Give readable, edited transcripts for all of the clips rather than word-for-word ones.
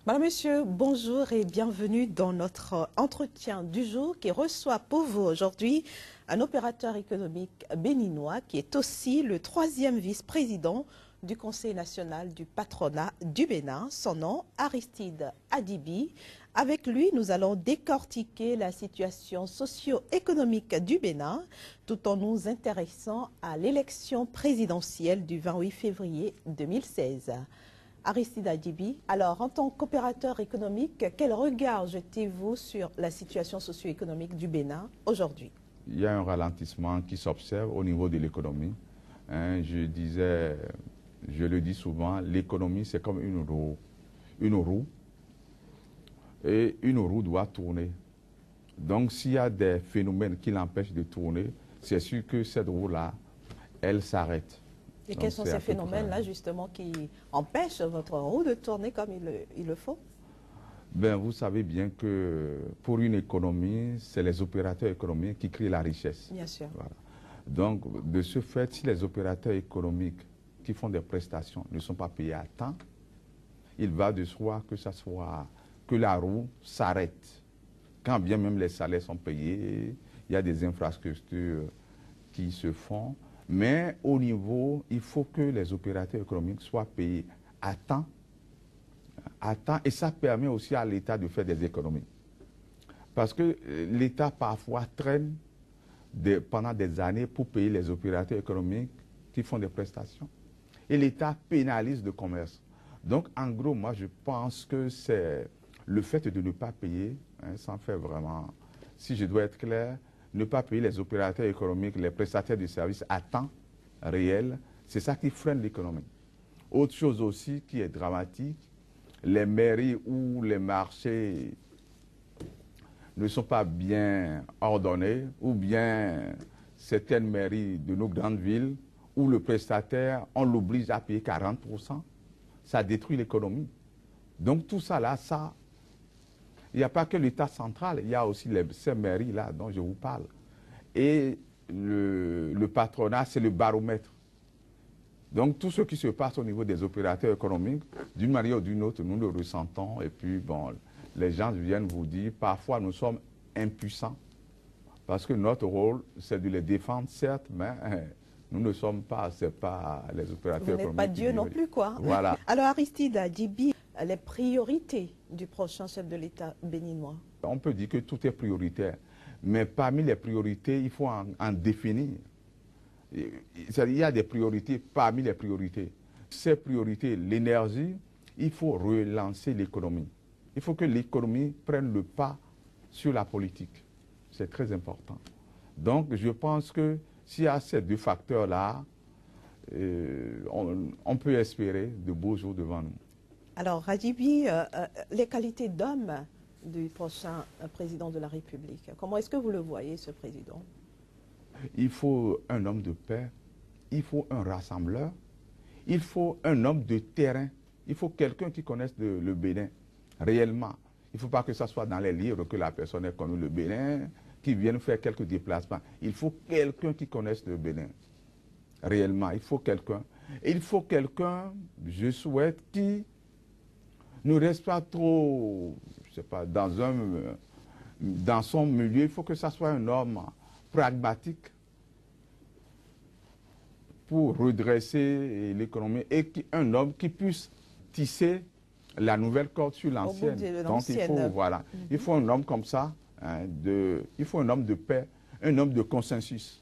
Madame, Monsieur, bonjour et bienvenue dans notre entretien du jour qui reçoit pour vous aujourd'hui un opérateur économique béninois qui est aussi le troisième vice-président du Conseil national du patronat du Bénin. Son nom, Aristide Adibi. Avec lui, nous allons décortiquer la situation socio-économique du Bénin tout en nous intéressant à l'élection présidentielle du 28 février 2016. Aristide Adibi, alors en tant qu'opérateur économique, quel regard jetez-vous sur la situation socio-économique du Bénin aujourd'hui? Il y a un ralentissement qui s'observe au niveau de l'économie. Je le dis souvent, l'économie c'est comme une roue. Et une roue doit tourner. Donc s'il y a des phénomènes qui l'empêchent de tourner, c'est sûr que cette roue-là, elle s'arrête. Et quels sont ces phénomènes-là, justement, qui empêchent votre roue de tourner comme il le faut? Ben, vous savez bien que pour une économie, c'est les opérateurs économiques qui créent la richesse. Bien sûr. Voilà. Donc, de ce fait, si les opérateurs économiques qui font des prestations ne sont pas payés à temps, il va de soi que la roue s'arrête. Quand bien même les salaires sont payés, il y a des infrastructures qui se font. Mais au niveau, il faut que les opérateurs économiques soient payés à temps, et ça permet aussi à l'État de faire des économies. Parce que l'État parfois traîne pendant des années pour payer les opérateurs économiques qui font des prestations. Et l'État pénalise le commerce. Donc en gros, moi je pense que c'est le fait de ne pas payer, sans faire vraiment, si je dois être clair, ne pas payer les opérateurs économiques, les prestataires de services à temps réel, c'est ça qui freine l'économie. Autre chose aussi qui est dramatique, les mairies ou les marchés ne sont pas bien ordonnés, ou bien certaines mairies de nos grandes villes où le prestataire, on l'oblige à payer 40%, ça détruit l'économie. Donc tout ça là, il n'y a pas que l'État central, il y a aussi ces mairies-là dont je vous parle. Et le patronat, c'est le baromètre. Donc tout ce qui se passe au niveau des opérateurs économiques, d'une manière ou d'une autre, nous le ressentons. Et puis, bon, les gens viennent vous dire, parfois nous sommes impuissants. Parce que notre rôle, c'est de les défendre, certes, mais nous ne sommes pas, c'est pas les opérateurs économiques. Vous n'êtes pas Dieu non plus, quoi. Voilà. Alors Aristide Adibi, les priorités du prochain chef de l'État béninois? On peut dire que tout est prioritaire, mais parmi les priorités, il faut en définir. Il y a des priorités parmi les priorités. Ces priorités, l'énergie, il faut relancer l'économie. Il faut que l'économie prenne le pas sur la politique. C'est très important. Donc, je pense que s'il y a ces deux facteurs-là, on peut espérer de beaux jours devant nous. Alors, Adibi, les qualités d'homme du prochain président de la République, comment est-ce que vous le voyez, ce président? Il faut un homme de paix, il faut un rassembleur, il faut un homme de terrain, il faut quelqu'un qui connaisse le Bénin réellement. Il ne faut pas que ce soit dans les livres que la personne ait connu le Bénin, qui vienne faire quelques déplacements. Il faut quelqu'un qui connaisse le Bénin réellement. Il faut quelqu'un. Et il faut quelqu'un, je souhaite, qui ne reste pas trop, je sais pas, dans son milieu. Il faut que ce soit un homme pragmatique pour redresser l'économie et un homme qui puisse tisser la nouvelle corde sur l'ancienne. Donc il faut, voilà, il faut un homme comme ça, il faut un homme de paix, un homme de consensus,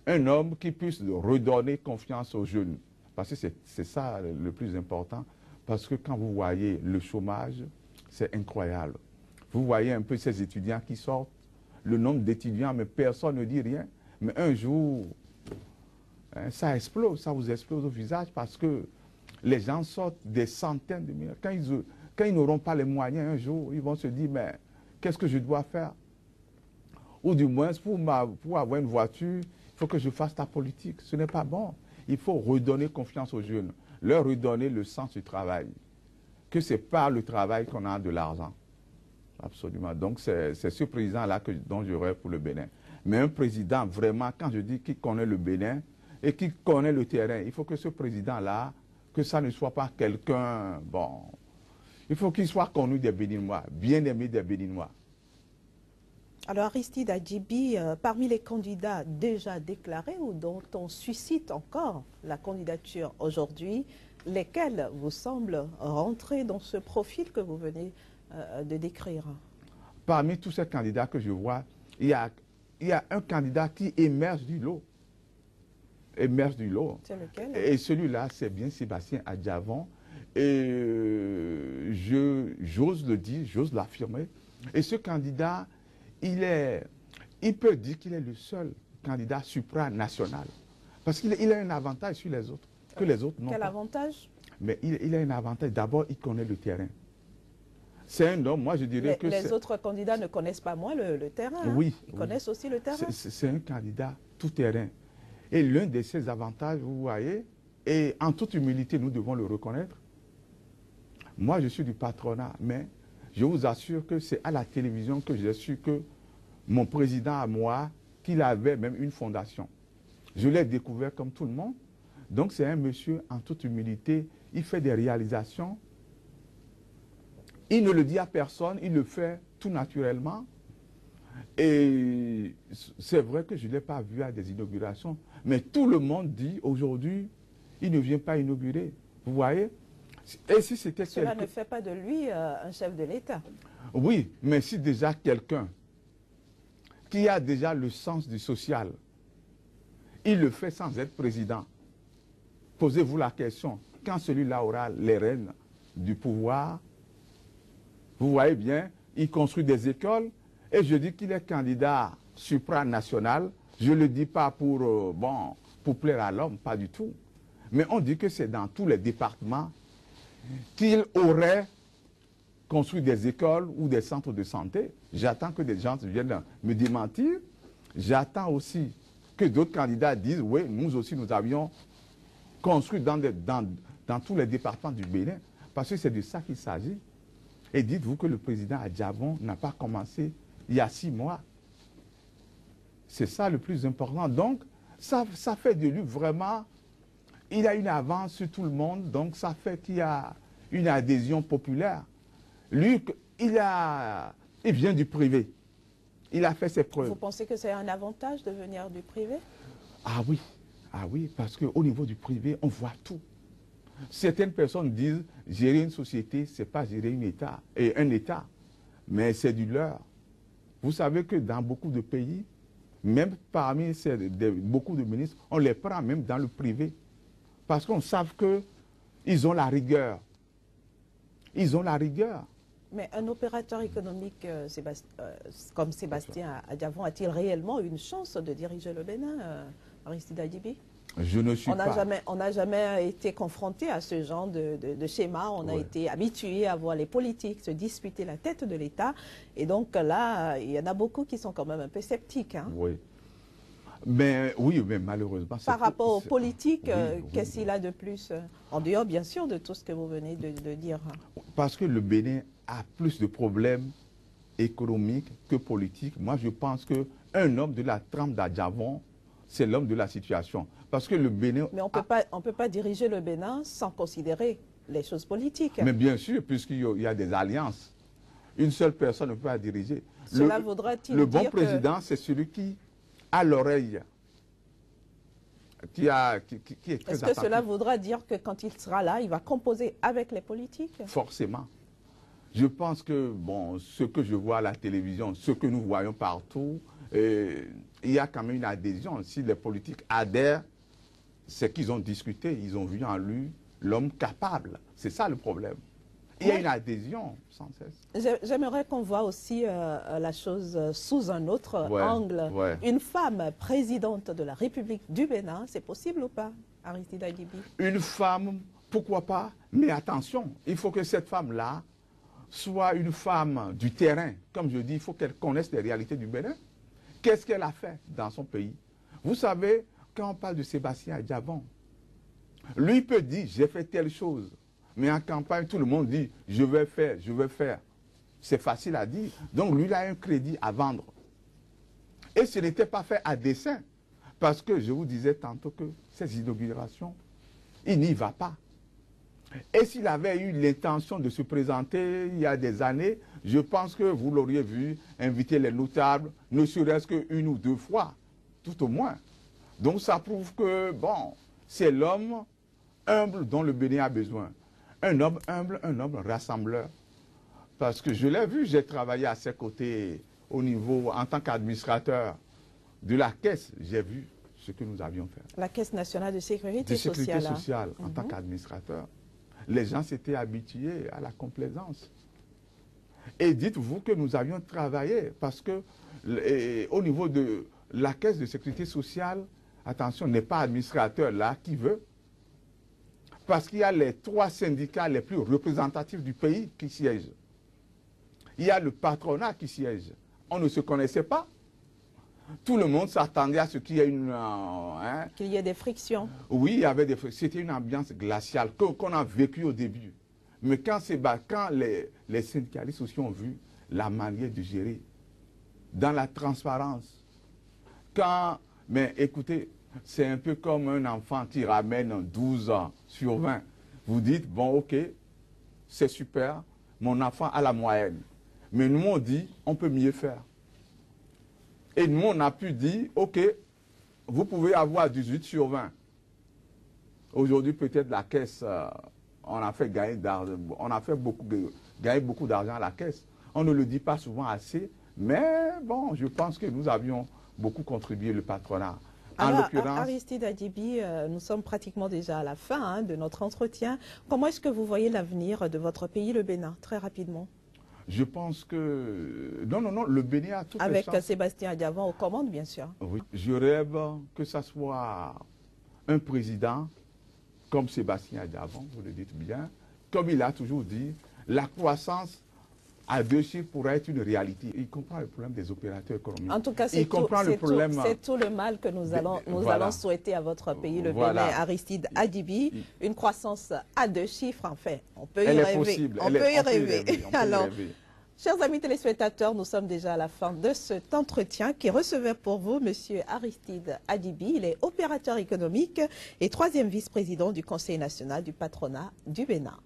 un homme qui puisse redonner confiance aux jeunes. Parce que c'est ça le plus important. Parce que quand vous voyez le chômage, c'est incroyable. Vous voyez un peu ces étudiants qui sortent, le nombre d'étudiants, mais personne ne dit rien. Mais un jour, ça explose, ça vous explose au visage parce que les gens sortent des centaines de milliers. Quand ils n'auront pas les moyens un jour, ils vont se dire, mais qu'est-ce que je dois faire? Ou du moins, pour avoir une voiture, il faut que je fasse ta politique. Ce n'est pas bon. Il faut redonner confiance aux jeunes, leur redonner le sens du travail. Que c'est par le travail qu'on a de l'argent. Absolument. Donc, c'est ce président-là dont j'aurais pour le Bénin. Mais un président, vraiment, quand je dis qui connaît le Bénin et qui connaît le terrain, il faut que ce président-là, que ça ne soit pas quelqu'un, bon, Il faut qu'il soit connu des Béninois, bien aimé des Béninois. Alors Aristide Adjibi, parmi les candidats déjà déclarés ou dont on suscite encore la candidature aujourd'hui, lesquels vous semblent rentrer dans ce profil que vous venez de décrire? Parmi tous ces candidats que je vois, il y a un candidat qui émerge du lot. Émerge du lot. C'est lequel? Et celui-là, c'est bien Sébastien Adjavon. Et j'ose le dire, j'ose l'affirmer. Et ce candidat, il peut dire qu'il est le seul candidat supranational. Parce qu'il a un avantage sur les autres, que les autres n'ont pas. Quel avantage? Mais il a un avantage. D'abord, il connaît le terrain. C'est un homme, moi je dirais que les autres candidats ne connaissent pas moins le terrain. Oui. Ils connaissent aussi le terrain. C'est un candidat tout terrain. Et l'un de ses avantages, vous voyez, et en toute humilité, nous devons le reconnaître. Moi, je suis du patronat, mais je vous assure que c'est à la télévision que j'ai su que mon président à moi, qu'il avait même une fondation. Je l'ai découvert comme tout le monde. Donc c'est un monsieur en toute humilité, il fait des réalisations. Il ne le dit à personne, il le fait tout naturellement. Et c'est vrai que je ne l'ai pas vu à des inaugurations, mais tout le monde dit aujourd'hui, il ne vient pas inaugurer. Vous voyez? Et si c'était Cela ne fait pas de lui un chef de l'État. Oui, mais si déjà quelqu'un qui a déjà le sens du social, il le fait sans être président. Posez-vous la question, quand celui-là aura les rênes du pouvoir, vous voyez bien, il construit des écoles, et je dis qu'il est candidat supranational. Je ne le dis pas pour plaire à l'homme, pas du tout. Mais on dit que c'est dans tous les départements qu'il aurait construit des écoles ou des centres de santé. J'attends que des gens viennent me démentir. J'attends aussi que d'autres candidats disent, oui, nous aussi, nous avions construit dans tous les départements du Bénin. Parce que c'est de ça qu'il s'agit. Et dites-vous que le président Adjavon n'a pas commencé il y a 6 mois. C'est ça le plus important. Donc, ça fait de lui vraiment, il a une avance sur tout le monde, donc ça fait qu'il y a une adhésion populaire. Lui, il vient du privé. Il a fait ses preuves. Vous pensez que c'est un avantage de venir du privé? Ah oui, parce qu'au niveau du privé, on voit tout. Certaines personnes disent, gérer une société, ce n'est pas gérer un État, mais c'est du leurre. Vous savez que dans beaucoup de pays, même parmi beaucoup de ministres, on les prend même dans le privé. Parce qu'on sait qu'ils ont la rigueur. Ils ont la rigueur. Mais un opérateur économique comme Sébastien Adjavon a-t-il réellement une chance de diriger le Bénin, Aristide Adjibi? Je ne suis pas. On n'a jamais été confronté à ce genre de schéma. On a été habitué à voir les politiques se disputer la tête de l'État. Et donc là, il y en a beaucoup qui sont quand même un peu sceptiques. Hein. Oui. Mais malheureusement... Par rapport aux politiques, qu'est-ce qu'il a de plus? En dehors, bien sûr, de tout ce que vous venez de dire. Parce que le Bénin a plus de problèmes économiques que politiques. Moi, je pense qu'un homme de la trempe d'Adjavon, c'est l'homme de la situation. Parce que le Bénin... Mais on ne peut pas diriger le Bénin sans considérer les choses politiques. Mais bien sûr, puisqu'il y a des alliances. Une seule personne ne peut pas diriger. Cela voudra-t-il dire le bon président, c'est celui qui a l'oreille, qui est très attentif. Est-ce que cela voudra dire que quand il sera là, il va composer avec les politiques? Forcément. Je pense que, ce que je vois à la télévision, ce que nous voyons partout, il y a quand même une adhésion. Si les politiques adhèrent, c'est qu'ils ont discuté, ils ont vu en lui l'homme capable. C'est ça le problème. Il y a une adhésion sans cesse. J'aimerais qu'on voit aussi la chose sous un autre angle. Une femme présidente de la République du Bénin, c'est possible ou pas, Aristide Adjibi? Une femme, pourquoi pas? Mais attention, il faut que cette femme-là soit une femme du terrain. Comme je dis, il faut qu'elle connaisse les réalités du Bénin. Qu'est-ce qu'elle a fait dans son pays? Vous savez, quand on parle de Sébastien Adjavon, lui peut dire, j'ai fait telle chose. Mais en campagne, tout le monde dit, je vais faire, je vais faire. C'est facile à dire. Donc lui, il a un crédit à vendre. Et ce n'était pas fait à dessein. Parce que je vous disais tantôt que ces inaugurations, il n'y va pas. Et s'il avait eu l'intention de se présenter il y a des années, je pense que vous l'auriez vu inviter les notables, ne serait-ce qu'une ou deux fois, tout au moins. Donc ça prouve que, bon, c'est l'homme humble dont le Bénin a besoin. Un homme humble, un homme rassembleur. Parce que je l'ai vu, j'ai travaillé à ses côtés au niveau, en tant qu'administrateur de la caisse, j'ai vu ce que nous avions fait. La Caisse nationale de sécurité sociale. De sécurité sociale, en tant qu'administrateur. Les gens s'étaient habitués à la complaisance. Et dites-vous que nous avions travaillé parce que au niveau de la Caisse de sécurité sociale, attention, n'est pas administrateur là qui veut. Parce qu'il y a les 3 syndicats les plus représentatifs du pays qui siègent. Il y a le patronat qui siège. On ne se connaissait pas. Tout le monde s'attendait à ce qu'il y ait qu'il y ait des frictions. Oui, il y avait des frictions. C'était une ambiance glaciale qu'on a vécue au début. Mais quand les syndicalistes aussi ont vu la manière de gérer, dans la transparence, mais écoutez, c'est un peu comme un enfant qui ramène 12 ans sur 20. Vous dites, bon, ok, c'est super, mon enfant a la moyenne. Mais nous, on dit, on peut mieux faire. Et nous, on a pu dire, ok, vous pouvez avoir 18 sur 20. Aujourd'hui, peut-être la caisse, on a fait gagner beaucoup d'argent à la caisse. On ne le dit pas souvent assez, mais bon, je pense que nous avions beaucoup contribué, le patronat. Alors, Aristide Adibi, nous sommes pratiquement déjà à la fin de notre entretien. Comment est-ce que vous voyez l'avenir de votre pays, le Bénin, très rapidement? Je pense que... Non, le Bénin a tout fait. Avec Sébastien Adiavant aux commandes, bien sûr. Oui, je rêve que ça soit un président comme Sébastien Adiavant, vous le dites bien. Comme il a toujours dit, la croissance à 2 chiffres pourrait être une réalité. Il comprend le problème des opérateurs économiques. En tout cas, c'est tout le mal que nous allons souhaiter à votre pays, le Bénin, Aristide Adibi. Une croissance à 2 chiffres, en fait. On peut y rêver. On peut y rêver. Alors, chers amis téléspectateurs, nous sommes déjà à la fin de cet entretien qui recevait pour vous M. Aristide Adibi. Il est opérateur économique et 3e vice-président du Conseil national du patronat du Bénin.